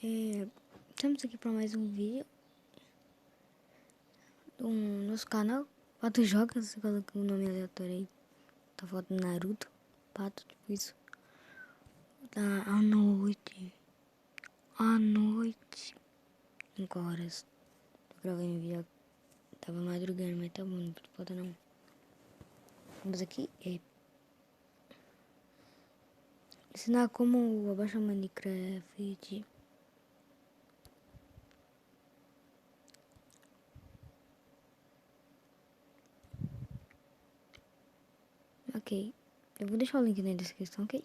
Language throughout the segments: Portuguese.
Estamos aqui para mais um vídeo do nosso canal. Pato Joga, você coloca o nome aleatório aí. Tá foto do Naruto. Pato, tipo isso. Tá à noite. À noite. 5 horas. Tô gravando vídeo. Tava madrugando, mas tá bom, não pode não. Vamos aqui. Ensinar como abaixar Minecraft. Ok. Eu vou deixar o link na descrição, ok?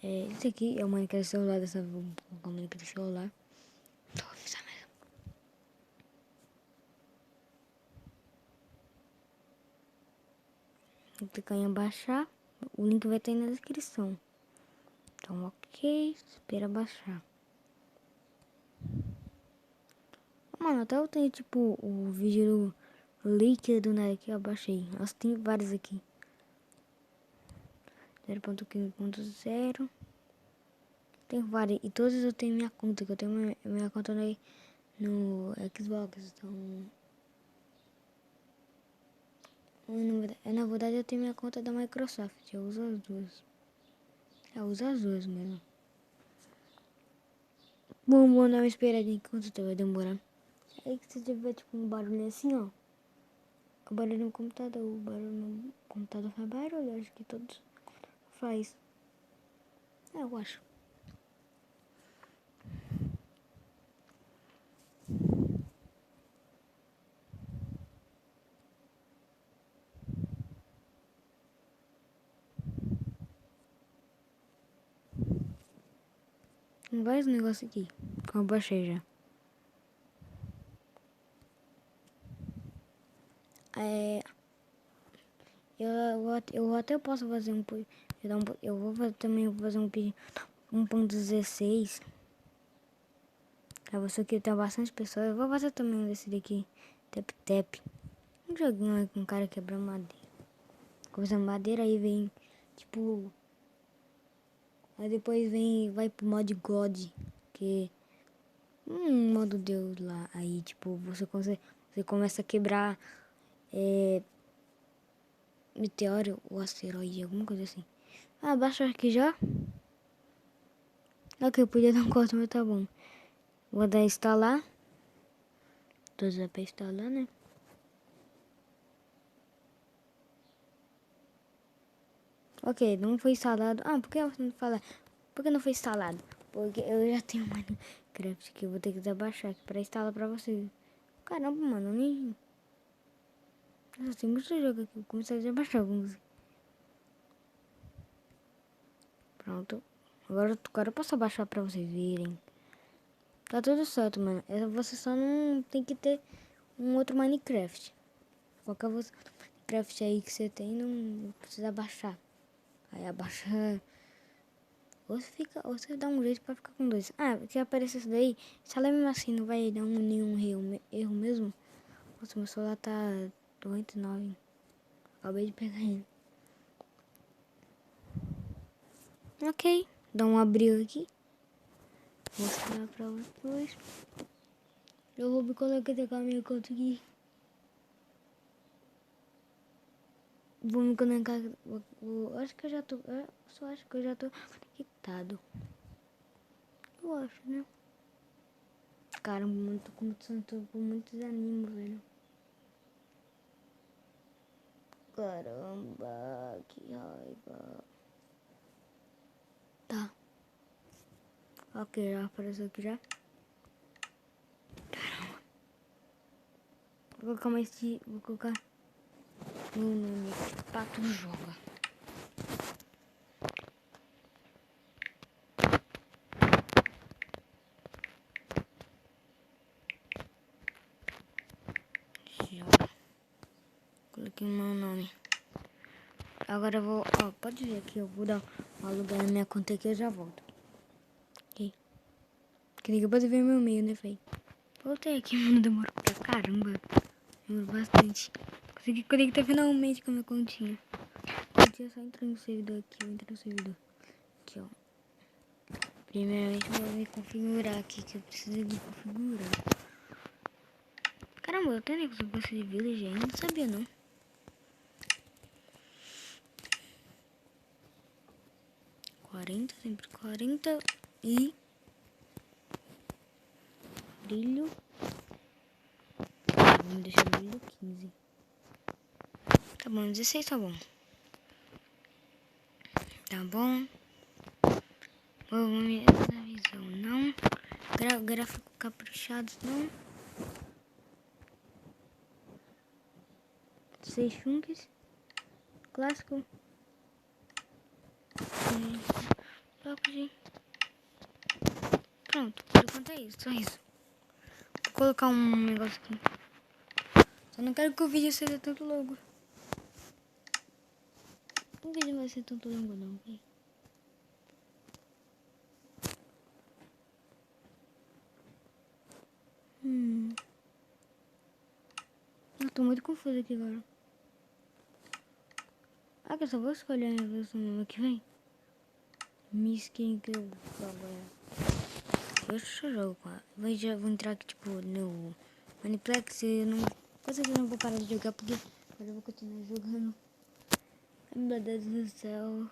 Esse aqui é o Minecraft celular, dessa vez vou colocar o Minecraft celular. Vou avisar mesmo. Vou clicar em baixar. O link vai estar aí na descrição. Então, ok. Espera baixar. Mano, até eu tenho tipo o vídeo do leak do Nike que eu baixei. Nossa, tem vários aqui. 0.15.0. Tem vários. E todos eu tenho minha conta. Que eu tenho minha conta no Xbox. Então. Na verdade eu tenho minha conta da Microsoft. Eu uso as duas. Eu uso as duas mesmo. Vou dar uma esperadinha enquanto vai demorar. Aí que você tiver tipo um barulho assim, ó. O barulho no computador. O barulho no computador faz barulho. Eu acho que todos faz. Eu acho. Tem vários negócios aqui. Que eu baixei já. Eu até posso fazer eu vou fazer, também vou fazer um 1.16. Pra você que tem bastante pessoas. Eu vou fazer também desse daqui. Tap Tap. Um joguinho aí com o cara quebra madeira. Coisa madeira aí vem. Tipo. Aí depois vai pro mod God. Que. Modo Deus lá. Aí tipo, você começa a quebrar. Meteoro ou asteroide, alguma coisa assim. Baixa aqui já. Ok, eu podia dar um corte, mas tá bom. Vou dar instalar. Todos é pra instalar, né? Ok, não foi instalado. Por que você não fala? Por que não foi instalado? Porque eu já tenho Minecraft que eu vou ter que baixar aqui pra instalar pra vocês. Caramba, mano, nem. Nossa, tem muito jogo aqui. Eu comecei a baixar alguns. Pronto. Agora eu posso baixar pra vocês verem. Tá tudo certo, mano. Você só não tem que ter um outro Minecraft. Qualquer Minecraft aí que você tem, não precisa baixar. Aí abaixa. Ou você dá um jeito pra ficar com dois. Se aparecer isso daí, instala mesmo assim, não vai dar nenhum erro mesmo. Nossa, meu celular tá 99. Acabei de pegar ele. Ok, dá um abril aqui. Vou mostrar pra vocês. Eu vou me colocar a minha conta aqui. Vou me conectar. Acho que eu já tô. Eu só acho que eu já tô conectado. Eu acho, né? Caramba, eu tô começando com muitos animes, velho. Caramba, que raiva. Tá. Ok, já apareceu aqui já. Caramba. Vou colocar mais de. Vou colocar no nome. Pato Joga. Joga. Coloquei o meu nome. Agora eu vou. Pode ver aqui. Eu vou dar uma alugada na minha conta aqui e eu já volto. Ok. Que nem que pode ver meu e-mail, né, véi? Voltei aqui, mano. Demorou pra caramba. Demorou bastante. Consegui conectar finalmente com a minha continha. Eu só entrar no servidor aqui. Eu entro no servidor. Aqui, ó. Primeiramente eu vou me configurar aqui, que eu preciso me configurar. Caramba, eu tenho negócio de village ainda, não sabia não. Sempre 40 e brilho. Vamos deixar o brilho 15. Tá bom, 16 tá bom. Tá bom. Vamos na visão, não. Gráfico caprichado, não. 6 chunks. Clássico. Pronto, por enquanto é isso, só isso. Vou colocar um negócio aqui. Só não quero que o vídeo seja tanto longo. O vídeo não vai ser tanto longo não, ok? Eu tô muito confuso aqui agora. Ah, que eu só vou escolher a minha versão no ano que vem. Miskin que eu vou agora. Deixa eu jogar. Vou entrar aqui tipo no Maniplex e eu não. Com certeza não vou parar de jogar porque agora eu vou continuar jogando. Ai, meu Deus do céu.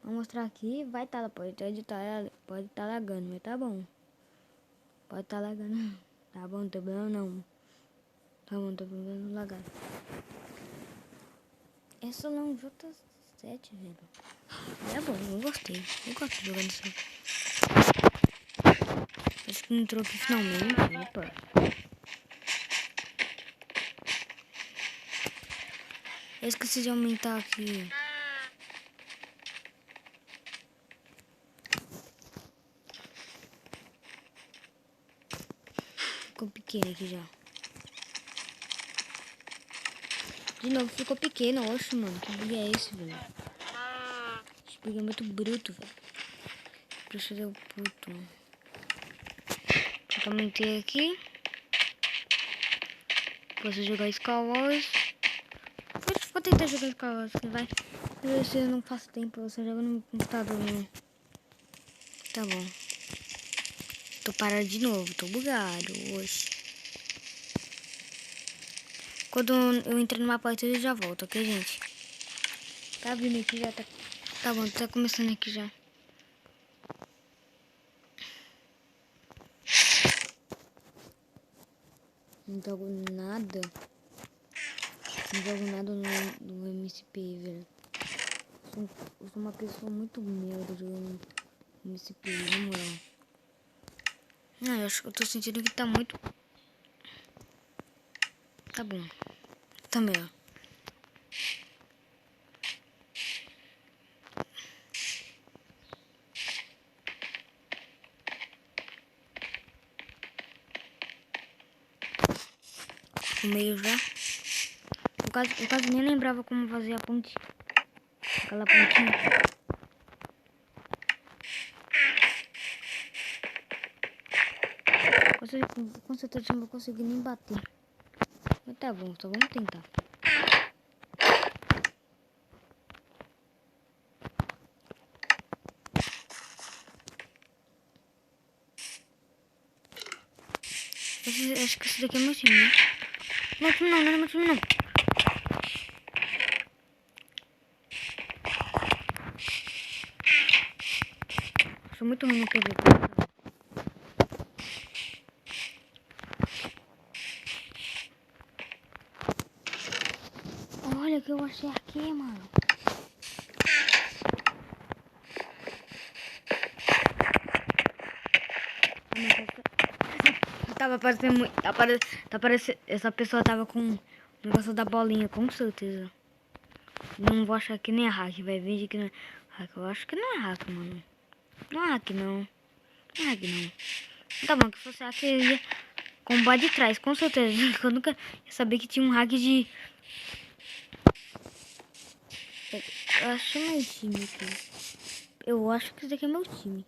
Vou mostrar aqui. Vai estar, pode estar lagando, mas tá bom. Pode estar lagando. Tá bom, não tem problema não. Tá bom, não tem problema não lagar. É só não J7, velho. É bom, eu gostei. Eu gosto de jogar nisso. Acho que entrou aqui finalmente. Opa. Eu esqueci de aumentar aqui. Ficou pequeno aqui já. De novo ficou pequeno. Oxe, mano. Que bug é esse, velho? Esse bug é muito bruto, velho. Precisa o puto. Eu aumentei aqui. Posso jogar Skywars. Vou tentar jogar Skywars, que vai. Se eu não faço tempo, você joga no computador, né? Tá bom. Tô parado de novo, tô bugado. Oxe. Quando eu entrar numa partida eu já volto, ok, gente? Tá abrindo aqui já, tá bom, tá começando aqui já. Não jogo nada. Não jogo nada no MCP, velho. Eu sou uma pessoa muito merda jogando no MCP, na moral. Não, eu acho que eu tô sentindo que tá muito... Tá bom. Também, ó. No meio já. Eu quase nem lembrava como fazer a ponte. Aquela pontinha. Com certeza não vou conseguir nem bater. Mas tá bom, só vamos tentar. Acho que esse daqui é meu time, né? Meu time não, não é meu time não. Sou muito ruim no PVP. Olha o que eu achei aqui, mano. Tava parecendo muito. Tá parecendo. Essa pessoa tava com o negócio da bolinha, com certeza. Não vou achar que nem é hack. Vai ver de que não é hack. Eu acho que não é hack, mano. Não é hack, não. Não é hack, não. Tá bom, que fosse hack eu ia combar de trás, com certeza. Eu nunca ia saber que tinha um hack de. Eu acho meu time aqui. Eu acho que esse daqui é meu time.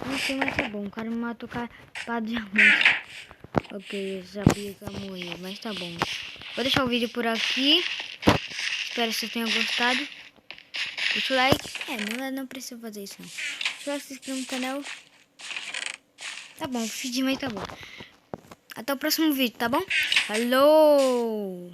Não sei, mas tá bom. O cara me matou para diamante. Ok, eu sabia que ia morrer, mas tá bom. Vou deixar o vídeo por aqui. Espero que vocês tenham gostado. Deixa o like. Não precisa fazer isso não. Deixa o like, se inscreva no canal. Tá bom, fingi, mas tá bom. Até o próximo vídeo, tá bom? Falou!